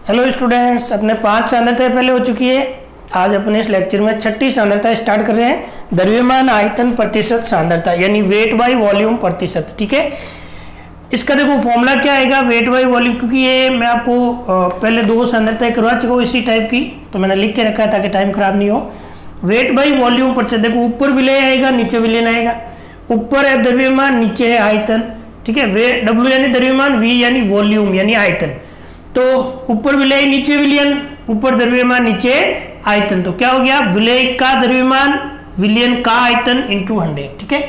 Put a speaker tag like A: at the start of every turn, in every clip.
A: Hello students, अपने 5 सांद्रताएं पहले हो चुकी है। आज अपने इस लेक्चर में 6ठी सांद्रता स्टार्ट कर रहे हैं। द्रव्यमान आयतन प्रतिशत सांद्रता यानी वेट बाय वॉल्यूम प्रतिशत। ठीक है, इसका देखो फॉर्मूला क्या आएगा वेट बाय वॉल्यूम, क्योंकि ये मैं आपको पहले 2 सांद्रताएं करवा चुका हूँ इसी टाइप की, तो मैंने लिख के रखा है ताकि टाइम खराब नहीं हो। वेट बाय वॉल्यूम प्रतिशत, देखो ऊपर विलय आएगा नीचे विलयन आएगा। ऊपर है द्रव्यमान, नीचे है आयतन। ठीक है, वे W यानी द्रव्यमान, V यानी वॉल्यूम यानी आयतन। तो ऊपर विलय नीचे विलयन, ऊपर द्रव्यमान नीचे आयतन, तो क्या हो गया विलय का द्रव्यमान विलयन का आयतन इंटू 100। ठीक है,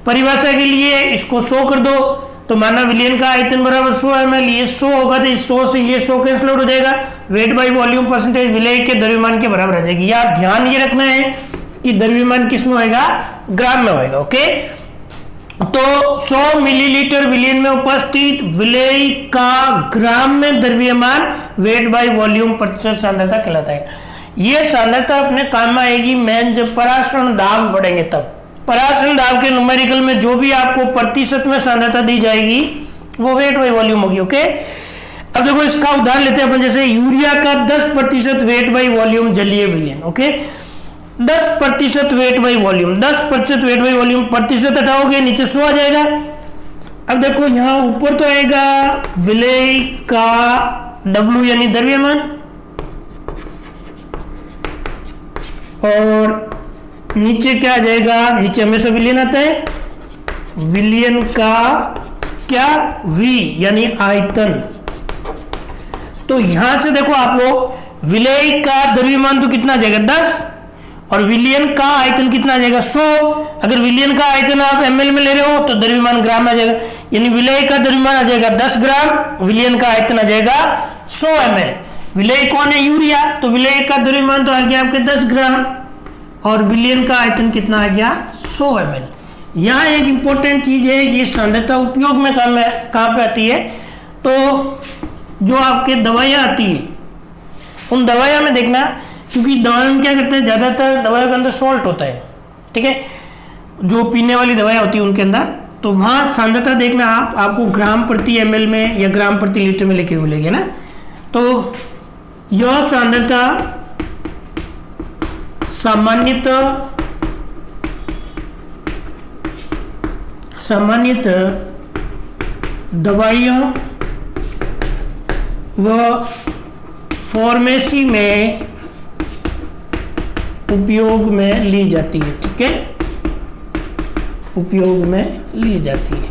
A: परिभाषा के लिए इसको 100 कर दो, तो माना विलयन का आयतन बराबर 100 ml, ये 100 होगा तो इस 100 से ये 100 कैंसिल आउट हो जाएगा। वेट बाय वॉल्यूम परसेंटेज विलय के द्रव्यमान के बराबर आ जाएगी। यार ध्यान ये रखना है कि द्रव्यमान किस में होगा, ग्राम में होगा। ओके, तो 100 मिलीलीटर विलयन में उपस्थित विलय का ग्राम में द्रव्यमान वेट बाय वॉल्यूम प्रतिशत सांद्रता कहलाता है। यह सांद्रता अपने काम में आएगी मेन जब परासरण दाब बढ़ेंगे तब। परासरण दाब के न्यूमेरिकल में जो भी आपको प्रतिशत में सांद्रता दी जाएगी वो वेट बाय वॉल्यूम होगी। ओके, अब देखो इसका उदाहरण लेते हैं अपन, जैसे यूरिया का 10% वेट बाय वॉल्यूम जलीय विलयन। Okay, 10% weight by volume, 10% weight by volume, प्रतिशत हटाओगे नीचे 100 आ जाएगा। अब देखो यहाँ ऊपर तो आएगा विलय का W यानी द्रव्यमान, और नीचे क्या आ जाएगा, नीचे हमेशा विलयन आता है, विलयन का क्या V यानी आयतन। तो यहां से देखो आप लोग विलय का द्रव्यमान तो कितना आ जाएगा 10, और विलयन का आयतन कितना आ जाएगा 100। अगर विलयन का आयतन आप ml में ले रहे हो तो द्रव्यमान ग्राम में आ जाएगा, यानी विलय का द्रव्यमान आ जाएगा 10 ग्राम, विलयन का आयतन आ जाएगा 100 ml। विलय कौन है, यूरिया, तो विलय का द्रव्यमान तो आ गया आपके 10 ग्राम और विलयन का आयतन कितना आ गया 100 ml। यहाँ एक इंपॉर्टेंट चीज है, ये सांद्रता उपयोग में कहाँ पे आती है, तो जो आपके दवाइयाँ आती है उन दवाइयाँ में देखना, क्योंकि दवाइयों में क्या करते हैं, ज़्यादातर दवाइयों के अंदर सॉल्ट होता है। ठीक है, जो पीने वाली दवाइयाँ होती है उनके अंदर, तो वहाँ सांद्रता देखना आपको ग्राम प्रति ml में या ग्राम प्रति लीटर में लिखी मिलेगी ना। तो यह सांद्रता सामान्यतः दवाइयों व फार्मेसी में उपयोग में ली जाती है। ठीक है, उपयोग में ली जाती है।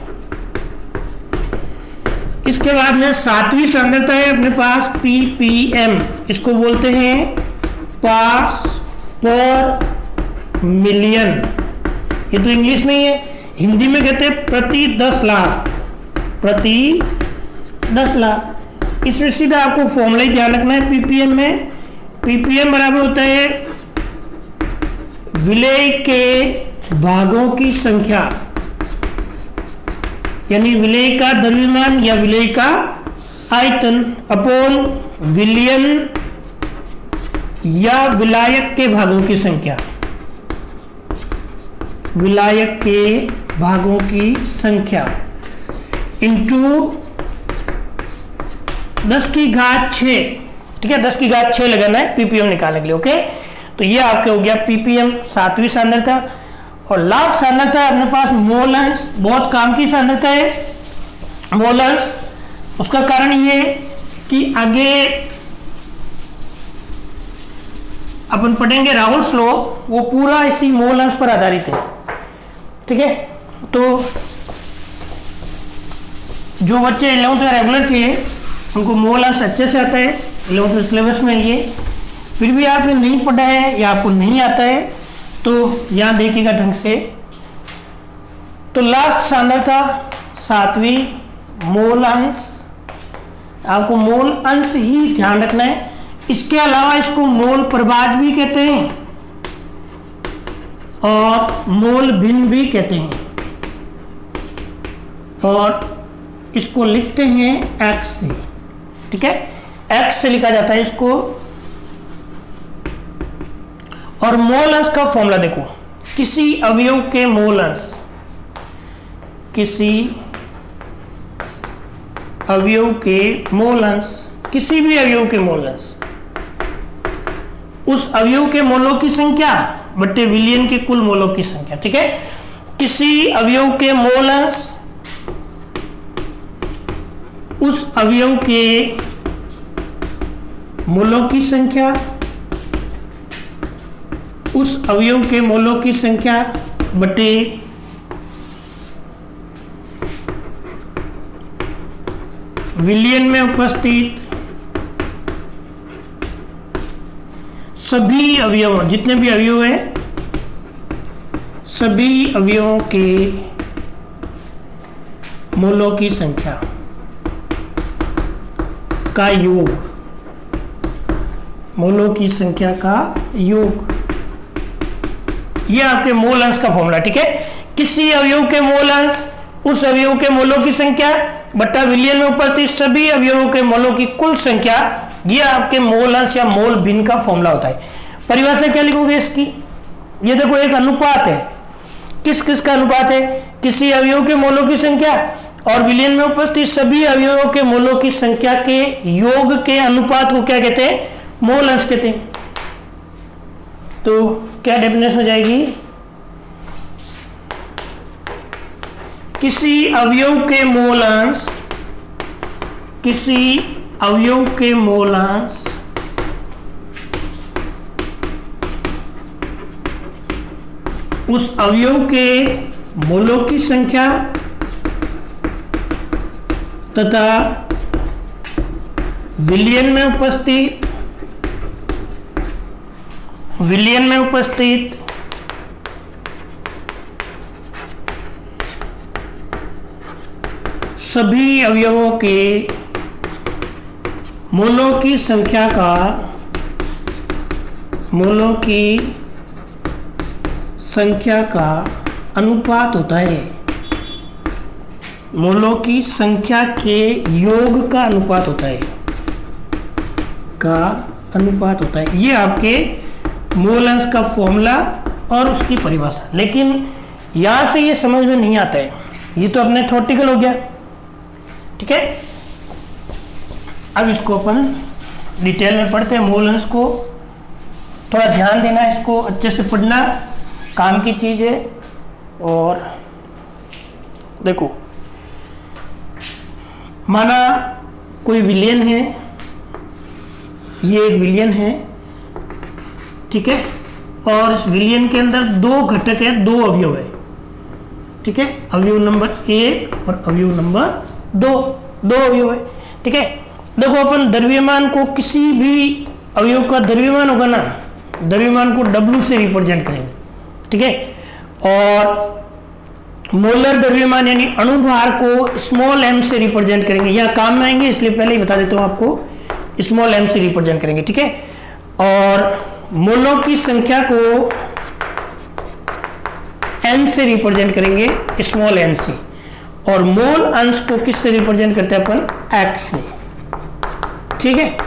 A: इसके बाद में 7वीं सांद्रता है अपने पास ppm, इसको बोलते हैं पार्ट्स पर मिलियन। ये तो इंग्लिश में ही है, हिंदी में कहते हैं प्रति 10 लाख, प्रति 10 लाख। इसमें सीधा आपको फॉर्मूला ही ध्यान रखना है ppm में। ppm बराबर होता है विलय के भागों की संख्या, यानी विलय का द्रव्यमान या विलय का आयतन अपॉन विलयन या विलायक के भागों की संख्या, विलायक के भागों की संख्या इंटू 10 की घात 6। ठीक है, 10 की घात 6 लगाना है ppm निकालने के लिए। ओके, तो ये आपके हो गया ppm 7वीं सांद्रता। और लास्ट सांद्रता है अपने पास मोल अंश, बहुत काम की सांद्रता है मोल अंश। उसका कारण ये कि आगे अपन पढ़ेंगे राउल्स लॉ, वो पूरा इसी मोल अंश पर आधारित है। ठीक है, तो जो बच्चे 11th में रेगुलर थे उनको मोल अंश अच्छे से आता है, 11th सिलेबस में ये। फिर भी आपने नहीं पढ़ा है या आपको नहीं आता है तो यहाँ देखिएगा ढंग से। तो लास्ट सांद्रता 7वीं मोल अंश, आपको मोल अंश ही ध्यान रखना है। इसके अलावा इसको मोल प्रभाज भी कहते हैं और मोल भिन्न भी कहते हैं, और इसको लिखते हैं x से। ठीक है, x से लिखा जाता है इसको। और मोल अंश का फॉर्मूला देखो, किसी अवयव के मोल अंश, किसी अवयव के मोल अंश किसी भी अवयव के मोल अंश उस अवयव के मोलों की संख्या बट्टे विलयन के कुल मोलों की संख्या। ठीक है, किसी अवयव के मोल अंश उस अवयव के मोलों की संख्या, उस अवयव के मोलों की संख्या बटे विलयन में उपस्थित सभी अवयवों, जितने भी अवयव है सभी अवयवों के मोलों की संख्या का योग, मोलों की संख्या का योग, ये आपके मोल अंश का फॉर्मूला। ठीक है, किसी अवयव के मोल अंश उस अवयव के मोलों की संख्या बट्टा विलयन में उपस्थित सभी अवयवों के मोलों की कुल संख्या, ये आपके मोल अंश या मोल भिन्न का फॉर्मूला होता है। परिभाषा क्या लिखोगे इसकी? ये देखो एक अनुपात है, किस किस का अनुपात है? किसी अवयव के मोलों की संख्या और विलयन में उपस्थित सभी अवयवों के मोलों की संख्या के योग के अनुपात को क्या कहते हैं? मोल अंश कहते हैं। तो क्या डेफिनेशन हो जाएगी? किसी अवयव के मोल अंश, किसी अवयव के मोल अंश उस अवयव के मोलों की संख्या तथा विलयन में उपस्थित सभी अवयवों के मोलों की संख्या का, मोलों की संख्या का अनुपात होता है, मोलों की संख्या के योग का अनुपात होता है, का अनुपात होता है। ये आपके मोल अंश का फॉर्मूला और उसकी परिभाषा। लेकिन यहां से ये समझ में नहीं आता है, ये तो अपने थ्योरेटिकल हो गया। ठीक है, अब इसको अपन डिटेल में पढ़ते हैं। मोल अंश को थोड़ा ध्यान देना, इसको अच्छे से पढ़ना, काम की चीज है। और देखो, माना कोई विलयन है, ये एक विलयन है, ठीक है, और इस विलयन के अंदर दो घटक है, दो अवयव है। ठीक है, अवयव नंबर 1 और अवयव नंबर 2, दो अवयव है। ठीक है, देखो अपन द्रव्यमान को, किसी भी अवयव का द्रव्यमान होगा ना, द्रव्यमान को W से रिप्रेजेंट करेंगे। ठीक है, और मोलर द्रव्यमान यानी अणुभार को स्मॉल m से रिप्रेजेंट करेंगे। यह काम में आएंगे, इसलिए पहले ही बता देता हूं आपको, स्मॉल m से रिप्रेजेंट करेंगे। ठीक है, और मोलों की संख्या को n से रिप्रेजेंट करेंगे, स्मॉल n से, और मोल अंश को किस से रिप्रेजेंट करते हैं अपन? x से। ठीक है,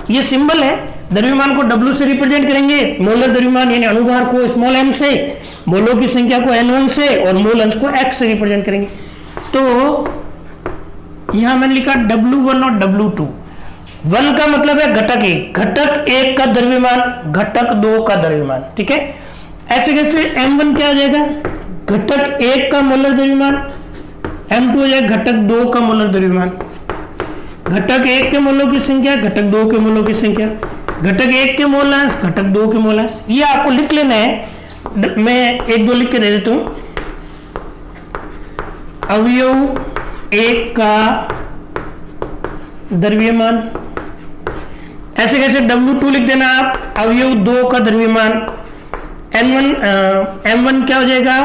A: ये सिंबल है। द्रव्यमान को W से रिप्रेजेंट करेंगे, मोलर द्रव्यमान यानी अणुभार को स्मॉल m से, मोलों की संख्या को N1 से, और मोल अंश को x से रिप्रेजेंट करेंगे। तो यहां मैंने लिखा W1 और W2। 1 का मतलब है घटक 1, घटक 1 का द्रव्यमान, घटक 2 का द्रव्यमान। ठीक है, ऐसे कैसे? M1 क्या हो जाएगा? घटक 1 का मोलर द्रव्यमान, M2 हो जाएगा घटक 2 का मोलर द्रव्यमान। घटक 1 के मोलों की संख्या, घटक 2 के मोलों की संख्या, घटक 1 के मोल अंश, घटक 2 के मोल अंश। ये आपको लिख लेना है, मैं 1-2 लिख के दे देता हूं। अवयव 1 का द्रव्यमान, ऐसे कैसे? W2 लिख देना आप, अवयव 2 का द्रव्यमान। M1 क्या हो जाएगा?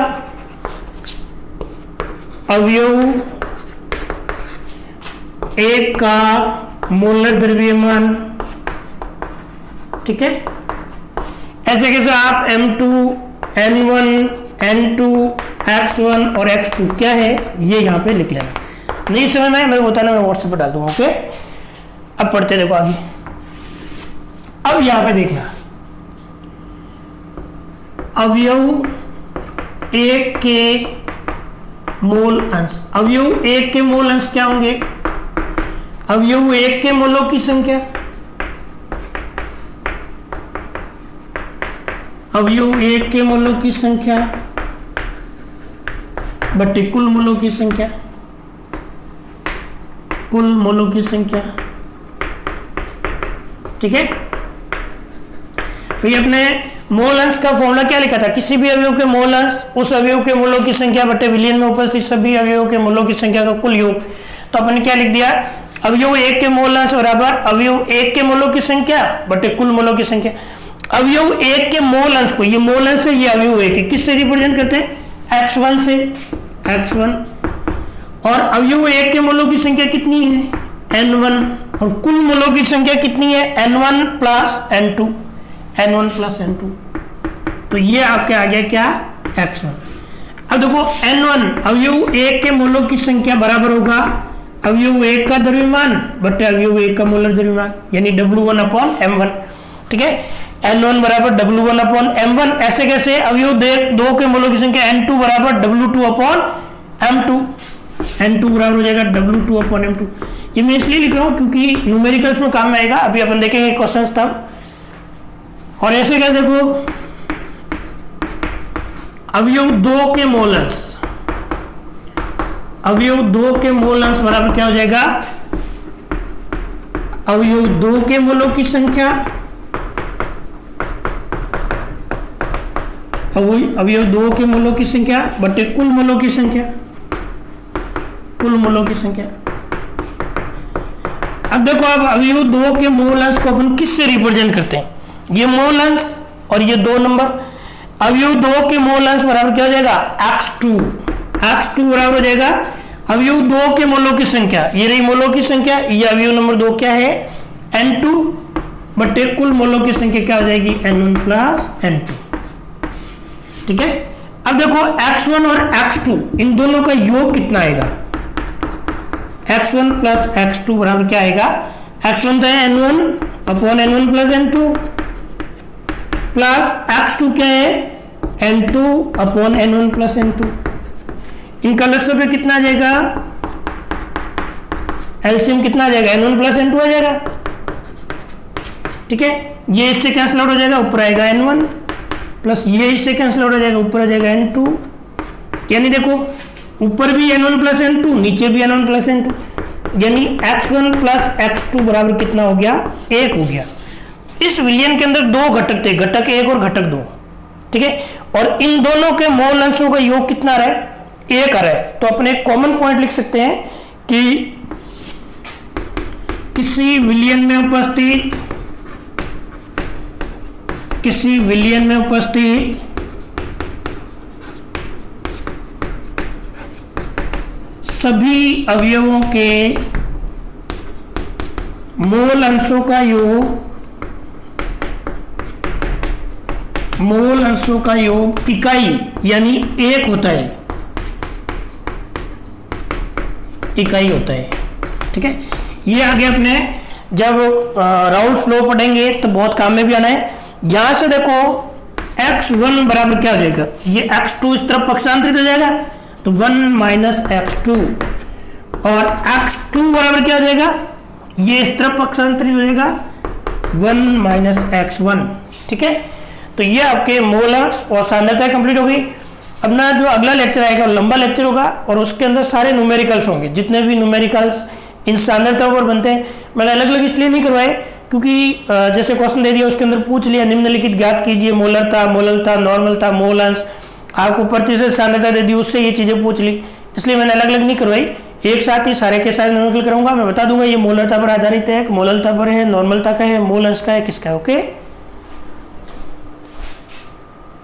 A: अवयव 1 का मोलर द्रव्यमान। ठीक है, ऐसे कैसे आप M2, N1, N2, X1 और X2 क्या है ये यहां पे लिख लेना। नहीं समझ में मैं बताना, मैं व्हाट्सएप पे डाल दूंगा। ओके, अब पढ़ते देखो आगे। अब यहां पे देखना, अवयव 1 के मोल अंश, अवयव 1 के मोल अंश क्या होंगे? अवयव 1 के मोलों की संख्या, अवयव 1 के मोलों की संख्या बटे कुल मोलों की संख्या, कुल मोलों की संख्या। ठीक है, तो ये अपने मोल अंश का फॉर्मूला क्या लिखा था, किसी भी अवयव के मोल अंश उस अवयव के मोलों की संख्या बटे विलयन में उपस्थित सभी अवयवों के मोलों की संख्या का कुल योग। तो अपन ने क्या लिख दिया, अवयव 1 के मोल अंश बराबर अवयव 1 के मोलों की संख्या बटे कुल मोलों की संख्या। अवयव 1 के मोल अंश को, ये मोल अंश है, ये अवयव 1 है, किससे रिप्रेजेंट करते हैं, x1 से, x1। और अवयव 1 के मोलों की संख्या कितनी है, n1, और कुल मोलों की संख्या कितनी है, n1 plus n2, n1 plus n2। तो ये आपके आ गया क्या, x1। अब देखो n1 अवयव 1 के मोलों की संख्या बराबर होगा अवयव 1 का द्रव्यमान बटे अवयव 1 का मोलर द्रव्यमान, यानी W1 अपॉन m1। ठीक है, n1 बराबर W1 अपॉन m1। ऐसे कैसे, अवयव 2 के मोलों की संख्या n2 बराबर W2 अपॉन m2, n2 बराबर हो जाएगा W2 अपॉन m2। ये मैं इसलिए लिख रहा हूँ क्योंकि न्यूमेरिकल्स में काम में आएगा, अभी अपन देखेंगे क्वेश्चंस तब। और ऐसे क्या, देखो अवयव 2 के मोल अंश, अवयव 2 के मोल अंश बराबर क्या हो जाएगा, अवयव 2 के मोलों की संख्या, अवयव 2 के मोलों की संख्या बटे कुल मोलों की संख्या, कुल मोलों की संख्या। अब देखो, अब अवयव 2 के मोल अंश को अपन किससे रिप्रेजेंट करते हैं, ये मोल अंश और ये 2 नंबर। अवयव 2 के मोल अंश बराबर क्या हो जाएगा, x2, x2 बराबर हो जाएगा अवयव 2 के मोलों की संख्या, ये रही मोलों की संख्या, ये अवयव नंबर 2 क्या है, n2 बटे कुल मोलों की संख्या क्या हो जाएगी, n1 प्लस n2। ठीक है, अब देखो x1 और x2 इन दोनों का योग कितना आएगा, x1 प्लस x2 बराबर क्या आएगा, x1 तो है n1 upon n1 plus n2 plus x2 क्या है, n2 upon n1 plus n2। इनका लस्से पे कितना आ जाएगा, एलसीएम कितना आ जाएगा, n1 प्लस n2 आ जाएगा। ठीक है, ये इससे कैंसिल आउट हो जाएगा, ऊपर आएगा n1 प्लस ये इससे कैंसिल आउट हो जाएगा, ऊपर आ जाएगा n2। यानी देखो ऊपर भी n1 प्लस n2, नीचे भी n1 प्लस n2, यानी x1 प्लस x2 बराबर कितना हो गया, 1 हो गया। इस विलयन के अंदर 2 घटक थे, घटक 1 और घटक 2। ठीक है, और इन दोनों के मोल अंशों का योग कितना आ रहा है, 1 आ रहा है। तो अपने एक कॉमन पॉइंट लिख सकते हैं कि किसी विलयन में उपस्थित, किसी विलयन में उपस्थित सभी अवयवों के मोल अंशों का योग, मोल अंशों का योग इकाई यानी 1 होता है, इकाई होता है। ठीक है, ये आगे अपने जब राउल्स लॉ पढ़ेंगे तो बहुत काम में भी आना है। यहां से देखो x1 बराबर क्या हो जाएगा, ये x2 इस तरफ पक्षांतरित हो जाएगा तो 1 माइनस x2, और x2 बराबर क्या हो जाएगा, ये इस तरफ पक्षांतरित हो जाएगा 1 माइनस x1। ठीक है, तो ये आपके मोल अंश और सांद्रता कंप्लीट हो गई। अब ना जो अगला लेक्चर आएगा लंबा लेक्चर होगा और उसके अंदर सारे न्यूमेरिकल्स होंगे, जितने भी न्यूमेरिकल्स इन सांद्रताओं पर बनते हैं। मैंने अलग अलग इसलिए नहीं करवाए क्योंकि जैसे क्वेश्चन दे दिया उसके अंदर पूछ लिया निम्नलिखित ज्ञात कीजिए, मोलरता, मोललता, नॉर्मलता, मोल अंश, आपको प्रतिशत सांद्रता दे दी, उससे ये चीजें पूछ ली, इसलिए मैंने अलग अलग नहीं करवाई, एक साथ ही सारे के सारे न्यूमेरिकल कराऊंगा। मैं बता दूंगा ये मोलरता पर आधारित है, मोललता पर है, नॉर्मलता का है, मोल अंश का है, किसका है। ओके।